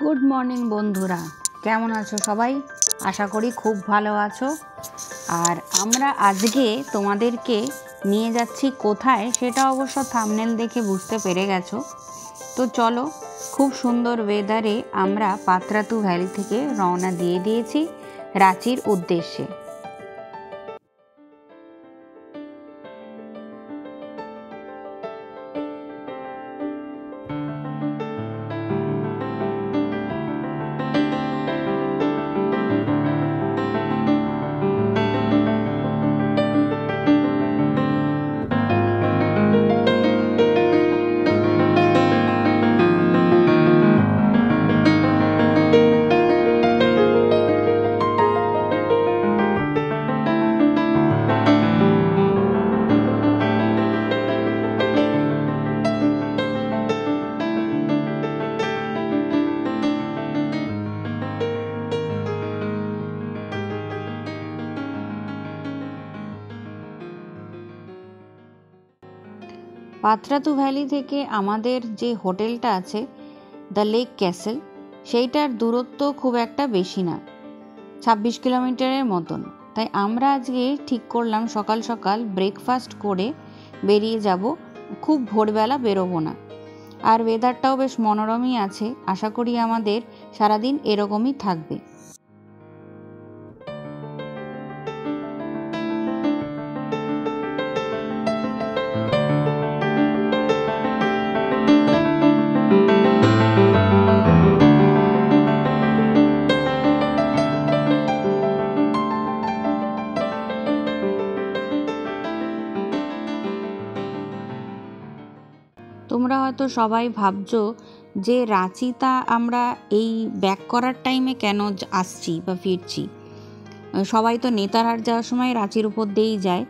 Good morning বন্ধুরা, কেমন আছো সবাই? আশা করি খুব ভালো আছো। আর আমরা আজকে তোমাদেরকে নিয়ে যাচ্ছি কোথায়, সেটা অবশ্য থাম্বনেল দেখে বুঝতে পেরে গেছো। তো চলো, খুব সুন্দর ওয়েদারে আমরা পাত্রাতু ভ্যালি থেকে রওনা দিয়ে দিয়েছি রাঁচির উদ্দেশ্যে। পাত্রাতু ভ্যালি থেকে আমাদের যে হোটেলটা আছে দ্য লেক ক্যাসেল, সেইটার দূরত্ব খুব একটা বেশি না, 26 কিলোমিটারের মতন। তাই আমরা আজকে ঠিক করলাম সকাল সকাল ব্রেকফাস্ট করে বেরিয়ে যাব। খুব ভোরবেলা বেরোবো না। আর ওয়েদারটাও বেশ মনোরমই আছে, আশা করি আমাদের সারাদিন এরকমই থাকবে। তোমরা হয়তো সবাই ভাবছো যে রাঁচিটা আমরা এই ব্যাক করার টাইমে কেন আসছি বা ফিরছি। সবাই তো নেতারহাট যাওয়ার সময় রাঁচির উপর দিয়েই যায়।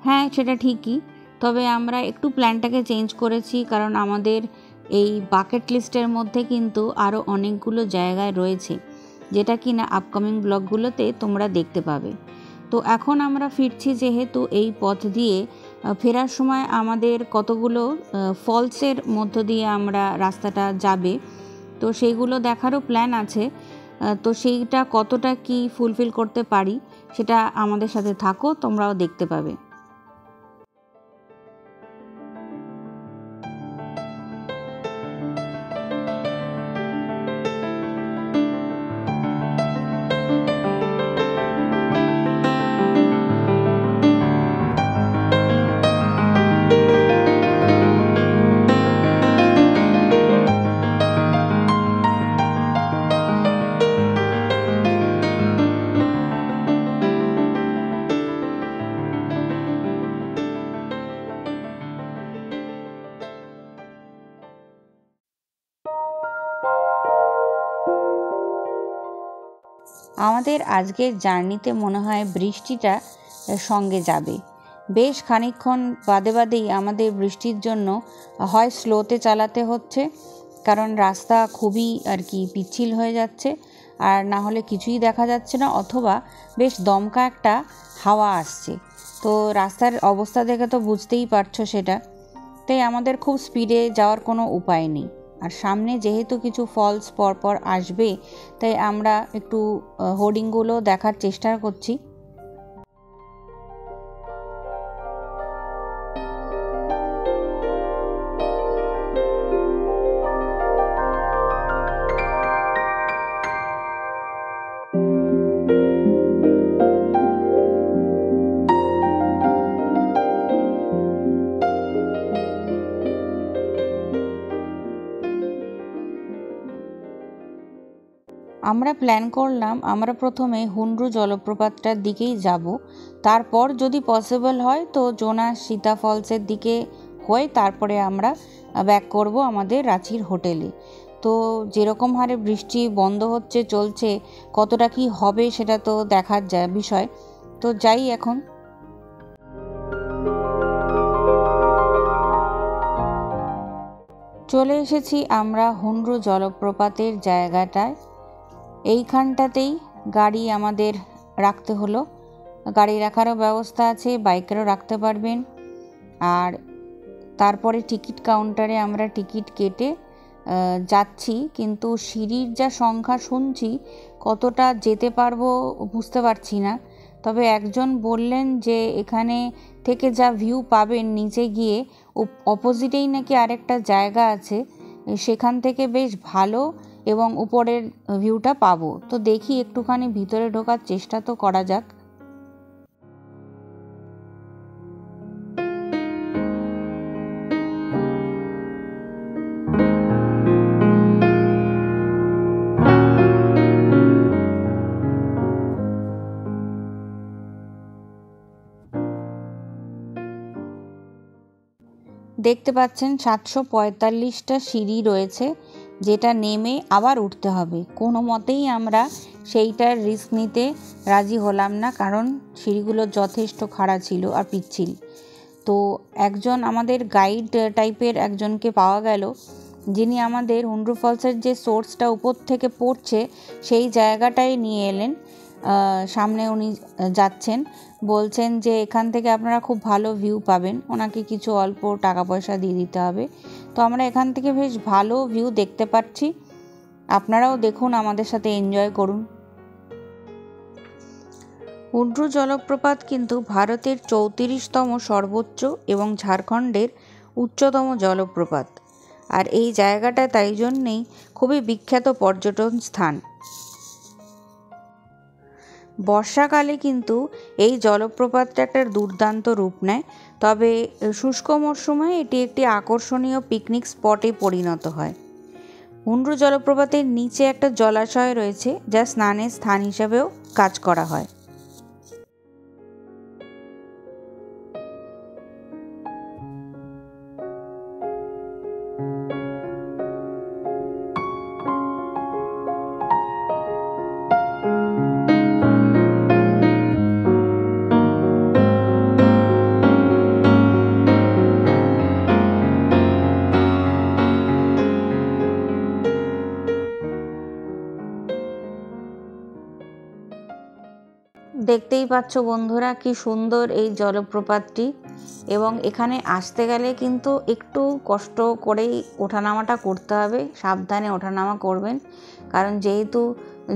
হ্যাঁ, সেটা ঠিকই, তবে আমরা একটু প্ল্যানটাকে চেঞ্জ করেছি, কারণ আমাদের এই বাকেট লিস্টের মধ্যে কিন্তু আরও অনেকগুলো জায়গায় রয়েছে, যেটা কি না আপকামিং ব্লগগুলোতে তোমরা দেখতে পাবে। তো এখন আমরা ফিরছি, যেহেতু এই পথ দিয়ে ফেরার সময় আমাদের কতগুলো ফলসের মধ্য দিয়ে আমরা রাস্তাটা যাবে, তো সেইগুলো দেখারও প্ল্যান আছে। তো সেইটা কতটা কি ফুলফিল করতে পারি সেটা আমাদের সাথে থাকো, তোমরাও দেখতে পাবে। আমাদের আজকের জার্নিতে মনে হয় বৃষ্টিটা সঙ্গে যাবে। বেশ খানিকক্ষণ বাদে বাদেই আমাদের বৃষ্টির জন্য হয় স্লোতে চালাতে হচ্ছে, কারণ রাস্তা খুবই আর কি পিচ্ছিল হয়ে যাচ্ছে, আর না হলে কিছুই দেখা যাচ্ছে না, অথবা বেশ দমকা একটা হাওয়া আসছে। তো রাস্তার অবস্থা দেখে তো বুঝতেই পারছো সেটা। তাই আমাদের খুব স্পিডে যাওয়ার কোনো উপায় নেই। আর সামনে যেহেতু কিছু ফলস পরপর আসবে, তাই আমরা একটু হোর্ডিংগুলো দেখার চেষ্টা করছি। আমরা প্ল্যান করলাম আমরা প্রথমে হুন্ডরু জলপ্রপাতটার দিকেই যাব, তারপর যদি পসিবল হয় তো জোনাস সীতা ফলসের দিকে হয়ে তারপরে আমরা ব্যাক করব আমাদের রাঁচির হোটেলে। তো যেরকম হারে বৃষ্টি বন্ধ হচ্ছে চলছে, কতটা কি হবে সেটা তো দেখার বিষয়। তো যাই এখন। চলে এসেছি আমরা হুন্ডরু জলপ্রপাতের জায়গাটায়। এইখানটাতেই গাড়ি আমাদের রাখতে হলো। গাড়ি রাখারও ব্যবস্থা আছে, বাইকেরও রাখতে পারবেন। আর তারপরে টিকিট কাউন্টারে আমরা টিকিট কেটে যাচ্ছি, কিন্তু সিঁড়ির যা সংখ্যা শুনছি কতটা যেতে পারবো বুঝতে পারছি না। তবে একজন বললেন যে এখানে থেকে যা ভিউ পাবেন নিচে গিয়ে, অপোজিটেই নাকি আরেকটা জায়গা আছে, সেখান থেকে বেশ ভালো এবং উপরের ভিউটা পাবো। তো দেখি একটুখানি ভিতরে ঢোকার চেষ্টা তো করা যাক। দেখতে পাচ্ছেন 745টা সিঁড়ি রয়েছে, যেটা নেমে আবার উঠতে হবে। কোনো মতেই আমরা সেইটার রিস্ক নিতে রাজি হলাম না, কারণ সিঁড়িগুলো যথেষ্ট খাড়া ছিল আর পিচ্ছিল। তো একজন আমাদের গাইড টাইপের একজনকে পাওয়া গেল, যিনি আমাদের হুন্ড্রু ফলসের যে সোর্সটা উপর থেকে পড়ছে সেই জায়গাটায় নিয়ে এলেন। সামনে উনি যাচ্ছেন, বলছেন যে এখান থেকে আপনারা খুব ভালো ভিউ পাবেন। ওনাকে কিছু অল্প টাকা পয়সা দিয়ে দিতে হবে। তো আমরা এখান থেকে বেশ ভালো ভিউ দেখতে পাচ্ছি। আপনারাও দেখুন, আমাদের সাথে এনজয় করুন। হুন্ড্রু জলপ্রপাত কিন্তু ভারতের 34তম সর্বোচ্চ এবং ঝাড়খণ্ডের উচ্চতম জলপ্রপাত। আর এই জায়গাটা তাই জন্যেই খুবই বিখ্যাত পর্যটন স্থান। বর্ষাকালে কিন্তু এই জলপ্রপাতটা একটা দুর্দান্ত রূপ নেয়, তবে শুষ্ক মরশুমে এটি একটি আকর্ষণীয় পিকনিক স্পটে পরিণত হয়। হুন্ড্রু জলপ্রপাতের নিচে একটা জলাশয় রয়েছে, যা স্নানের স্থান হিসাবেও কাজ করা হয়। দেখতেই পাচ্ছ বন্ধুরা, কি সুন্দর এই জলপ্রপাতটি। এবং এখানে আসতে গেলে কিন্তু একটু কষ্ট করেই ওঠানামাটা করতে হবে। সাবধানে ওঠানামা করবেন, কারণ যেহেতু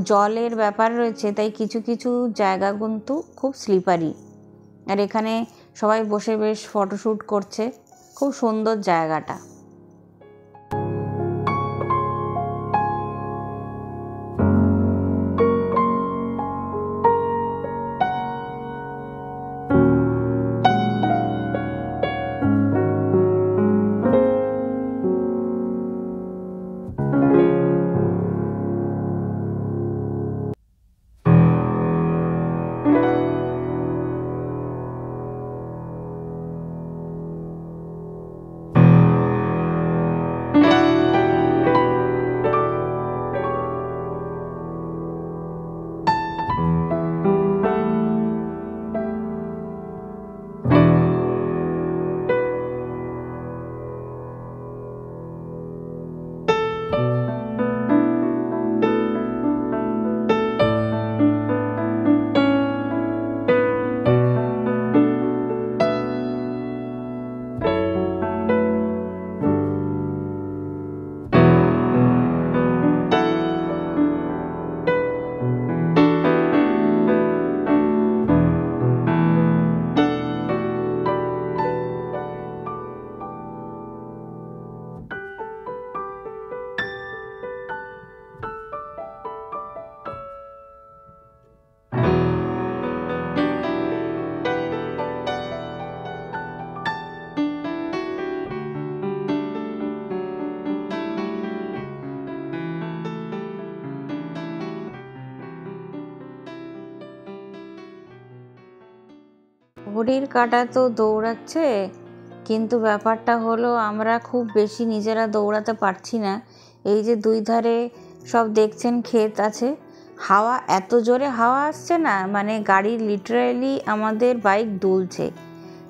জলের ব্যাপার রয়েছে, তাই কিছু কিছু জায়গা কিন্তু খুব স্লিপারি। আর এখানে সবাই বসে বেশ ফটোশ্যুট করছে। খুব সুন্দর জায়গাটা। ঘড়ির কাঁটা তো দৌড়াচ্ছে, কিন্তু ব্যাপারটা হলো আমরা খুব বেশি নিজেরা দৌড়াতে পারছি না। এই যে দুই ধারে সব দেখছেন ক্ষেত আছে, হাওয়া এত জোরে হাওয়া আসছে না, মানে গাড়ির লিটারালি আমাদের বাইক দুলছে।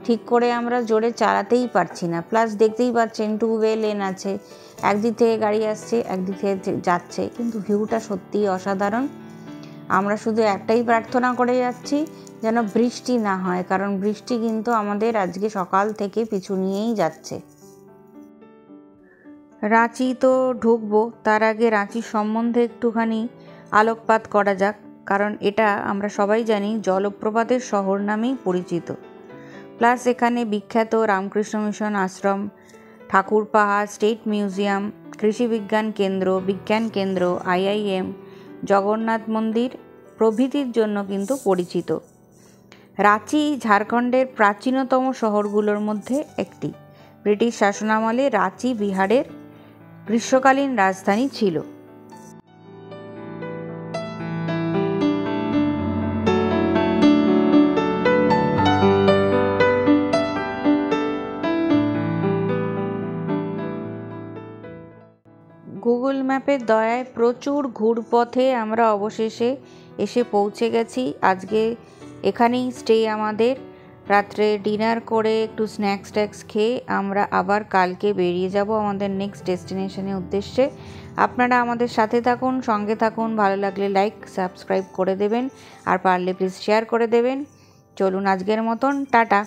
ঠিক করে আমরা জোরে চালাতেই পারছি না। প্লাস দেখতেই পাচ্ছেন 2 ওয়ে লেন আছে, একদিক থেকে গাড়ি আসছে একদিক থেকে যাচ্ছে, কিন্তু ভিউটা সত্যিই অসাধারণ। আমরা শুধু একটাই প্রার্থনা করে যাচ্ছি, যেন বৃষ্টি না হয়, কারণ বৃষ্টি কিন্তু আমাদের আজকে সকাল থেকে পিছু নিয়েই যাচ্ছে। রাঁচি তো ঢুকবো, তার আগে রাঁচির সম্বন্ধে একটুখানি আলোকপাত করা যাক, কারণ এটা আমরা সবাই জানি জলপ্রপাতের শহর নামেই পরিচিত। প্লাস এখানে বিখ্যাত রামকৃষ্ণ মিশন আশ্রম, ঠাকুর পাহাড় স্টেট মিউজিয়াম, কৃষি বিজ্ঞান কেন্দ্র, বিজ্ঞান কেন্দ্র, IIM, জগন্নাথ মন্দির প্রভৃতির জন্য কিন্তু পরিচিত। রাঁচি ঝাড়খণ্ডের প্রাচীনতম শহরগুলোর মধ্যে একটি। ব্রিটিশ শাসনামলে রাঁচি বিহারের গ্রীষ্মকালীন রাজধানী ছিল। গুগল ম্যাপের দয়ায় প্রচুর ঘুরপথে আমরা অবশেষে এসে পৌঁছে গেছি। আজকে এখানেই স্টে আমাদের। রাত্রে ডিনার করে একটু স্ন্যাক্স ট্যাক্স খেয়ে আমরা আবার কালকে বেরিয়ে যাব আমাদের নেক্সট ডেস্টিনেশনের উদ্দেশ্যে। আপনারা আমাদের সাথে থাকুন, সঙ্গে থাকুন। ভালো লাগলে লাইক সাবস্ক্রাইব করে দেবেন, আর পারলে প্লিজ শেয়ার করে দেবেন। চলুন আজকের মতন টাটা।